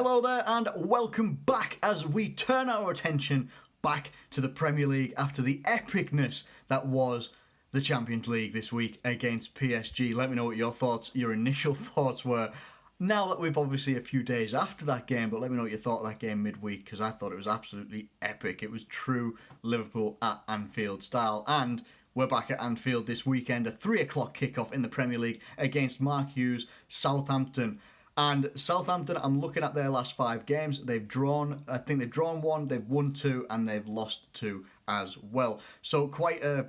Hello there and welcome back as we turn our attention back to the Premier League after the epicness that was the Champions League this week against PSG. Let me know what your initial thoughts were. Now that we've obviously a few days after that game, but let me know what you thought of that game midweek, because I thought it was absolutely epic. It was true Liverpool at Anfield style, and we're back at Anfield this weekend, a 3 o'clock kickoff in the Premier League against Mark Hughes' Southampton. And Southampton, I'm looking at their last 5 games. They've drawn one, they've won 2, and they've lost 2 as well. So quite a,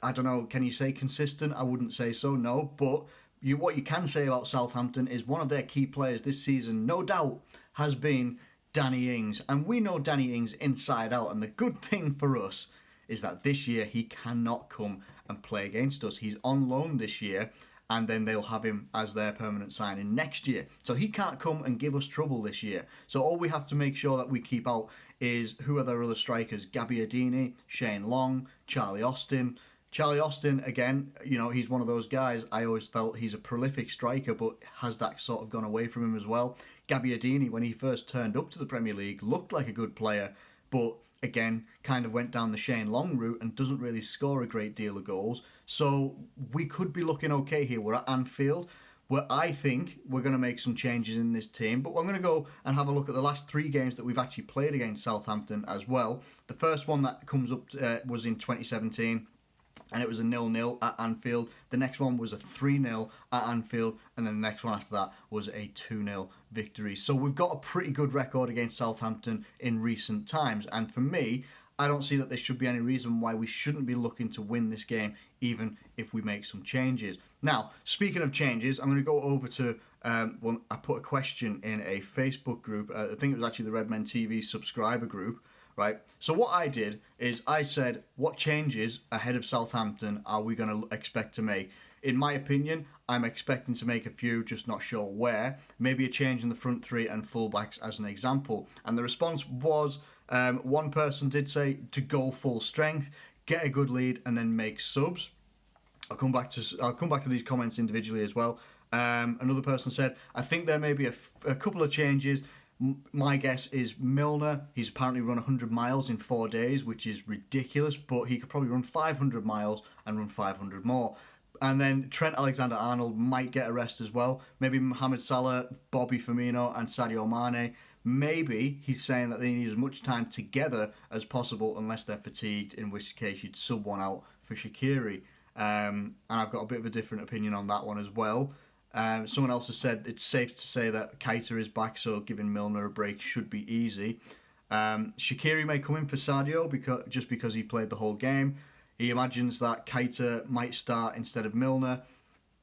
I don't know, can you say consistent? I wouldn't say so, no. But what you can say about Southampton is one of their key players this season, no doubt, has been Danny Ings. And we know Danny Ings inside out. And the good thing for us is that this year he cannot come and play against us. He's on loan this year, and then they'll have him as their permanent signing next year. So he can't come and give us trouble this year. So all we have to make sure that we keep out is who are their other strikers? Gabbiadini, Shane Long, Charlie Austin. Charlie Austin, again, you know, he's one of those guys. I always felt he's a prolific striker, but has that sort of gone away from him as well. Gabbiadini, when he first turned up to the Premier League, looked like a good player, but again, kind of went down the Shane Long route and doesn't really score a great deal of goals. So we could be looking okay here. We're at Anfield, where I think we're going to make some changes in this team. But I'm going to go and have a look at the last 3 games that we've actually played against Southampton as well. The first one that comes up was in 2017. And it was a 0-0 at Anfield. The next one was a 3-0 at Anfield. And then the next one after that was a 2-0 victory. So we've got a pretty good record against Southampton in recent times. And for me, I don't see that there should be any reason why we shouldn't be looking to win this game, even if we make some changes. Now, speaking of changes, I'm going to go over to, I put a question in a Facebook group. I think it was actually the Redmen TV subscriber group. Right, so what I did is I said, what changes ahead of Southampton are we going to expect to make? In my opinion, I'm expecting to make a few, just not sure where. Maybe a change in the front 3 and fullbacks as an example. And the response was, one person did say to go full strength, get a good lead, and then make subs. I'll come back to these comments individually as well. Another person said, I think there may be a couple of changes. My guess is Milner. He's apparently run 100 miles in 4 days, which is ridiculous, but he could probably run 500 miles and run 500 more. And then Trent Alexander-Arnold might get a rest as well. Maybe Mohamed Salah, Bobby Firmino and Sadio Mane. Maybe he's saying that they need as much time together as possible unless they're fatigued, in which case you'd sub one out for Shaqiri. And I've got a bit of a different opinion on that one as well. Someone else has said it's safe to say that Keita is back, so giving Milner a break should be easy. Shaqiri may come in for Sadio because he played the whole game. He imagines that Keita might start instead of Milner.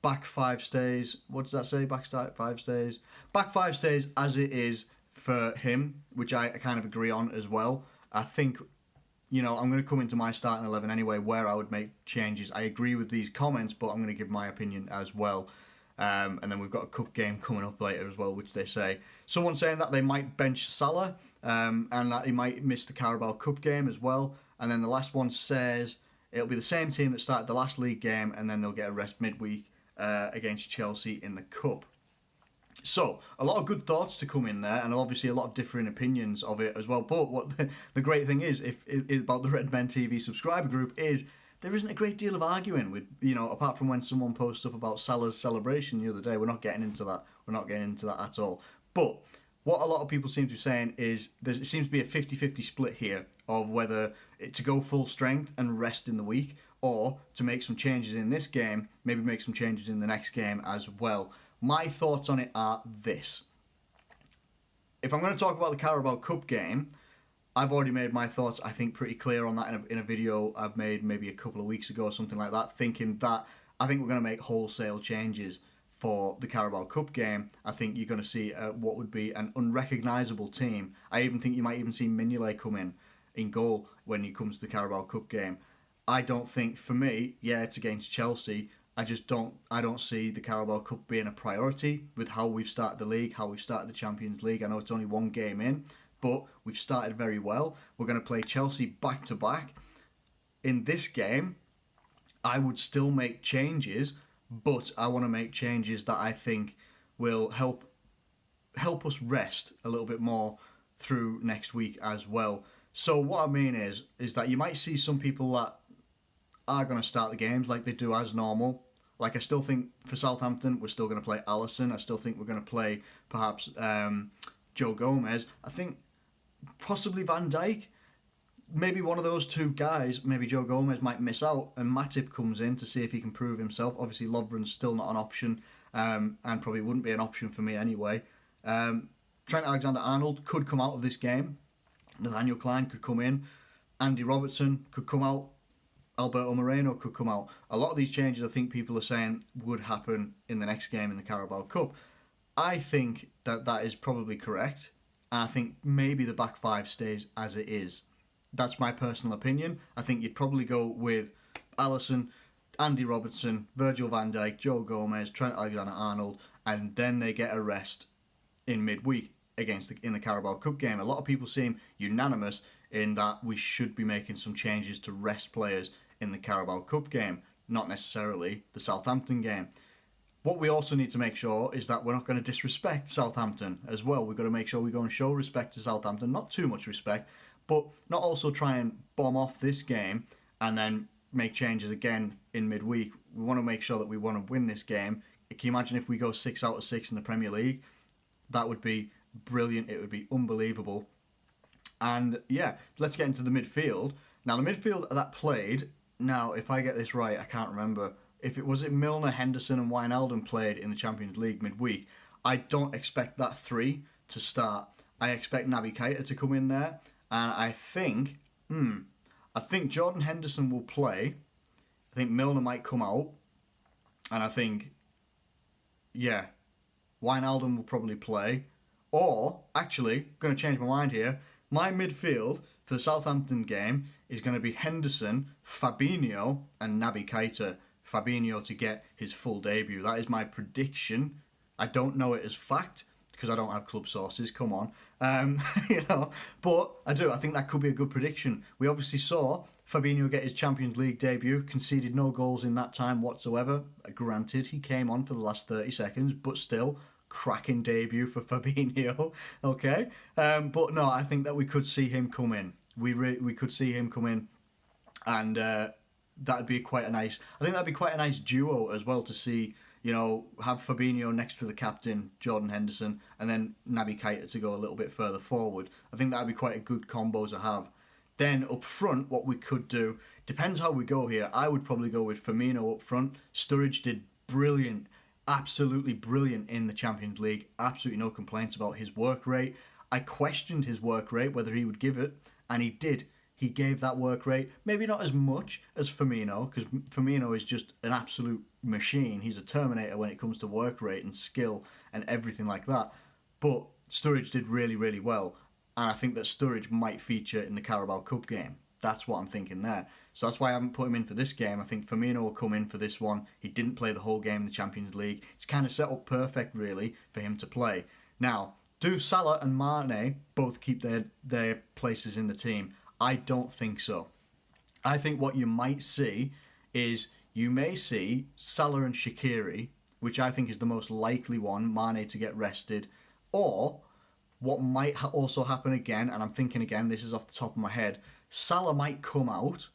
Back 5 stays. What does that say? Back 5 stays. Back 5 stays as it is for him, which I kind of agree on as well. I think, you know, I'm going to come into my starting 11 anyway, where I would make changes. I agree with these comments, but I'm going to give my opinion as well. And then we've got a cup game coming up later as well, which they say. Someone saying that they might bench Salah and that he might miss the Carabao Cup game as well. And then the last one says it'll be the same team that started the last league game, and then they'll get a rest midweek against Chelsea in the Cup. So, a lot of good thoughts to come in there, and obviously a lot of differing opinions of it as well. But what the great thing is about the Redmen TV subscriber group is there isn't a great deal of arguing with, you know, apart from when someone posts up about Salah's celebration the other day. We're not getting into that. We're not getting into that at all. But what a lot of people seem to be saying is it seems to be a 50-50 split here of whether to go full strength and rest in the week, or to make some changes in this game, maybe make some changes in the next game as well. My thoughts on it are this. If I'm going to talk about the Carabao Cup game, I've already made my thoughts, I think, pretty clear on that in a video I've made maybe a couple of weeks ago or something like that, thinking that I think we're going to make wholesale changes for the Carabao Cup game. I think you're going to see what would be an unrecognisable team. I even think you might even see Mignolet come in goal when he comes to the Carabao Cup game. I don't think, for me, yeah, it's against Chelsea. I don't see the Carabao Cup being a priority with how we've started the league, how we've started the Champions League. I know it's only 1 game in, but we've started very well. We're going to play Chelsea back-to-back. In this game, I would still make changes, but I want to make changes that I think will help help us rest a little bit more through next week as well. So what I mean is that you might see some people that are going to start the games like they do as normal. Like I still think for Southampton, we're still going to play Alisson. I still think we're going to play perhaps Joe Gomez. I think possibly Van Dijk. Maybe one of those two guys, maybe Joe Gomez, might miss out, and Matip comes in to see if he can prove himself. Obviously, Lovren's still not an option, and probably wouldn't be an option for me anyway. Trent Alexander-Arnold could come out of this game. Nathaniel Klein could come in. Andy Robertson could come out. Alberto Moreno could come out. A lot of these changes, I think people are saying, would happen in the next game in the Carabao Cup. I think that is probably correct, and I think maybe the back five stays as it is. That's my personal opinion. I think you'd probably go with Alisson, Andy Robertson, Virgil van Dijk, Joe Gomez, Trent Alexander-Arnold, and then they get a rest in midweek in the Carabao Cup game. A lot of people seem unanimous in that we should be making some changes to rest players in the Carabao Cup game, not necessarily the Southampton game. What we also need to make sure is that we're not going to disrespect Southampton as well. We've got to make sure we go and show respect to Southampton, not too much respect, but not also try and bomb off this game and then make changes again in midweek. We want to make sure that we want to win this game. Can you imagine if we go 6 out of 6 in the Premier League? That would be brilliant. It would be unbelievable. And yeah, let's get into the midfield. Now, the midfield that played, now, if I get this right, I can't remember. If it was Milner, Henderson and Wijnaldum played in the Champions League midweek, I don't expect that three to start. I expect Naby Keita to come in there. And I think Jordan Henderson will play. I think Milner might come out. And I think, Wijnaldum will probably play. Or, actually, going to change my mind here. My midfield for the Southampton game is going to be Henderson, Fabinho, and Naby Keita. Fabinho to get his full debut. That is my prediction. I don't know it as fact because I don't have club sources. Come on, But I do. I think that could be a good prediction. We obviously saw Fabinho get his Champions League debut, conceded no goals in that time whatsoever. Granted, he came on for the last 30 seconds, but still. Cracking debut for Fabinho, okay? But no, I think that we could see him come in. We could see him come in, and that'd be quite a nice. I think that'd be quite a nice duo as well to see. Have Fabinho next to the captain Jordan Henderson, and then Naby Keita to go a little bit further forward. I think that'd be quite a good combo to have. Then up front, what we could do depends how we go here. I would probably go with Firmino up front. Sturridge did brilliant. Absolutely brilliant in the Champions League. Absolutely no complaints about his work rate. I questioned his work rate, whether he would give it, and he did. He gave that work rate. Maybe not as much as Firmino, because Firmino is just an absolute machine. He's a Terminator when it comes to work rate and skill and everything like that. But Sturridge did really, really well. And I think that Sturridge might feature in the Carabao Cup game. That's what I'm thinking there. So that's why I haven't put him in for this game. I think Firmino will come in for this one. He didn't play the whole game in the Champions League. It's kind of set up perfect, really, for him to play. Now, do Salah and Mane both keep their places in the team? I don't think so. I think what you might see is you may see Salah and Shaqiri, which I think is the most likely one, Mane to get rested, or what might also happen again, and I'm thinking again, this is off the top of my head, Salah might come out,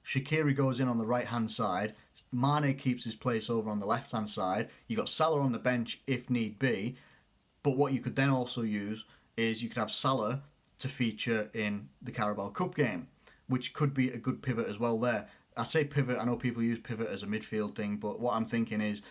Shaqiri goes in on the right-hand side, Mane keeps his place over on the left-hand side, you got Salah on the bench if need be, but what you could then also use is you could have Salah to feature in the Carabao Cup game, which could be a good pivot as well there. I say pivot, I know people use pivot as a midfield thing, but what I'm thinking is,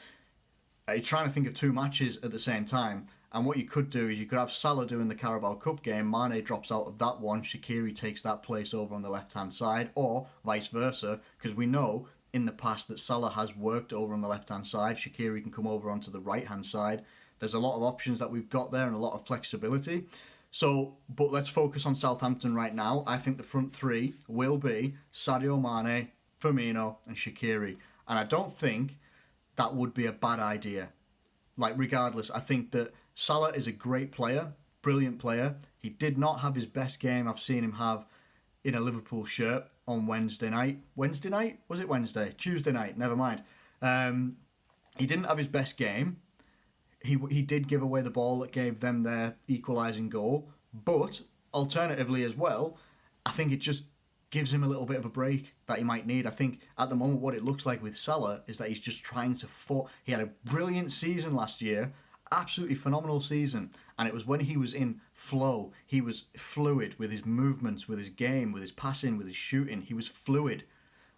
you're trying to think of two matches at the same time, and what you could do is you could have Salah doing the Carabao Cup game, Mane drops out of that one, Shaqiri takes that place over on the left-hand side, or vice versa, because we know in the past that Salah has worked over on the left-hand side, Shaqiri can come over onto the right-hand side. There's a lot of options that we've got there and a lot of flexibility. So, but let's focus on Southampton right now. I think the front three will be Sadio Mane, Firmino and Shaqiri. And I don't think that would be a bad idea. Like, regardless, I think that Salah is a great player, brilliant player. He did not have his best game I've seen him have in a Liverpool shirt on Wednesday night. Wednesday night? Was it Wednesday? Tuesday night, never mind. He didn't have his best game. He did give away the ball that gave them their equalising goal, but alternatively as well, I think it just gives him a little bit of a break that he might need. I think at the moment what it looks like with Salah is that he's just trying to he had a brilliant season last year, absolutely phenomenal season, and it was when he was in flow, he was fluid with his movements, with his game, with his passing, with his shooting, he was fluid.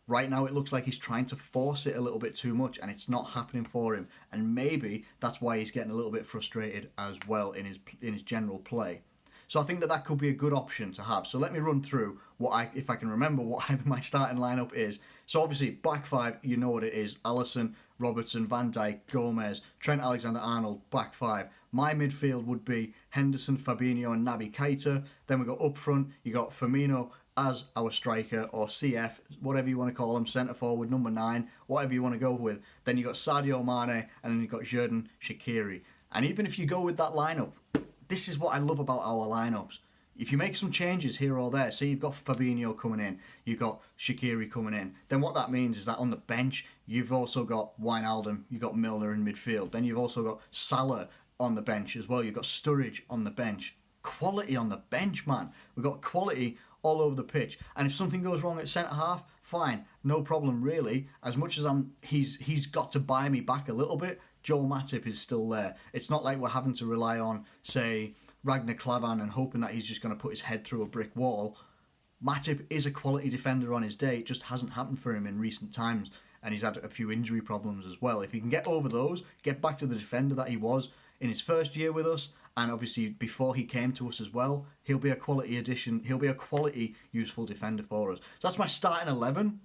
Right now it looks like he's trying to force it a little bit too much and it's not happening for him, and maybe that's why he's getting a little bit frustrated as well in his general play. So I think that could be a good option to have. So let me run through if I can remember what my starting lineup is. So obviously back five, you know what it is: Alisson, Robertson, Van Dijk, Gomez, Trent Alexander-Arnold, back five. My midfield would be Henderson, Fabinho, and Naby Keita. Then we got up front, you got Firmino as our striker, or CF, whatever you want to call him, centre forward, number 9, whatever you want to go with. Then you got Sadio Mane, and then you got Xherdan Shaqiri. And even if you go with that lineup, this is what I love about our lineups. If you make some changes here or there, say you've got Fabinho coming in, you've got Shaqiri coming in, then what that means is that on the bench, you've also got Wijnaldum, you've got Milner in midfield, then you've also got Salah on the bench as well, you've got Sturridge on the bench. Quality on the bench, man. We've got quality all over the pitch. And if something goes wrong at centre-half, fine, no problem really. As much as he's got to buy me back a little bit, Joel Matip is still there. It's not like we're having to rely on, say, Ragnar Klavan and hoping that he's just going to put his head through a brick wall. Matip is a quality defender on his day. It just hasn't happened for him in recent times. And he's had a few injury problems as well. If he can get over those, get back to the defender that he was in his first year with us, and obviously before he came to us as well, he'll be a quality addition. He'll be a quality, useful defender for us. So that's my starting 11.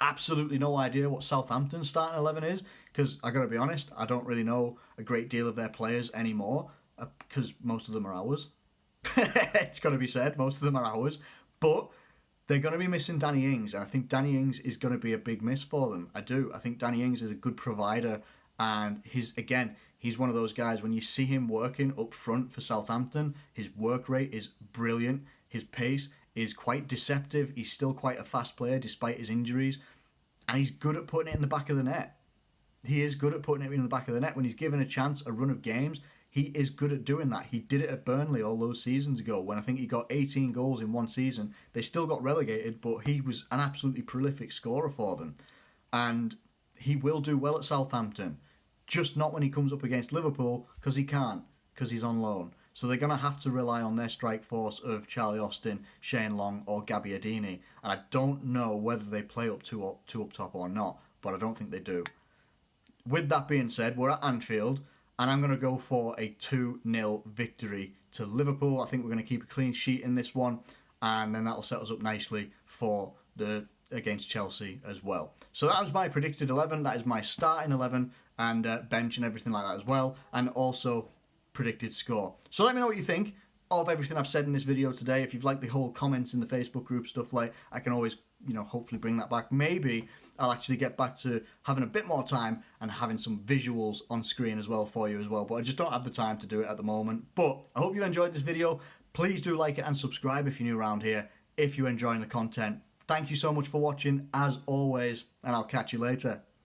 Absolutely no idea what Southampton's starting 11 is, because I got to be honest, I don't really know a great deal of their players anymore, because most of them are ours. It's got to be said, most of them are ours. But they're going to be missing Danny Ings, and I think Danny Ings is going to be a big miss for them. I do. I think Danny Ings is a good provider, and he's one of those guys, when you see him working up front for Southampton, his work rate is brilliant. His pace is quite deceptive. He's still quite a fast player despite his injuries, and he's good at putting it in the back of the net. He is good at putting it in the back of the net. When he's given a chance, a run of games, he is good at doing that. He did it at Burnley all those seasons ago when I think he got 18 goals in one season. They still got relegated, but he was an absolutely prolific scorer for them. And he will do well at Southampton, just not when he comes up against Liverpool, because he can't, because he's on loan. So they're going to have to rely on their strike force of Charlie Austin, Shane Long, or Gabbiadini. And I don't know whether they play up top or not, but I don't think they do. With that being said, we're at Anfield, and I'm going to go for a 2-0 victory to Liverpool. I think we're going to keep a clean sheet in this one, and then that'll set us up nicely for against Chelsea as well. So that was my predicted 11. That is my starting 11 and bench and everything like that as well, and also predicted score. So let me know what you think of everything I've said in this video today. If you've liked the whole comments in the Facebook group, stuff like, I can always, hopefully bring that back. Maybe I'll actually get back to having a bit more time and having some visuals on screen as well for you as well, but I just don't have the time to do it at the moment. But I hope you enjoyed this video. Please do like it and subscribe if you're new around here, if you're enjoying the content. Thank you so much for watching, as always, and I'll catch you later.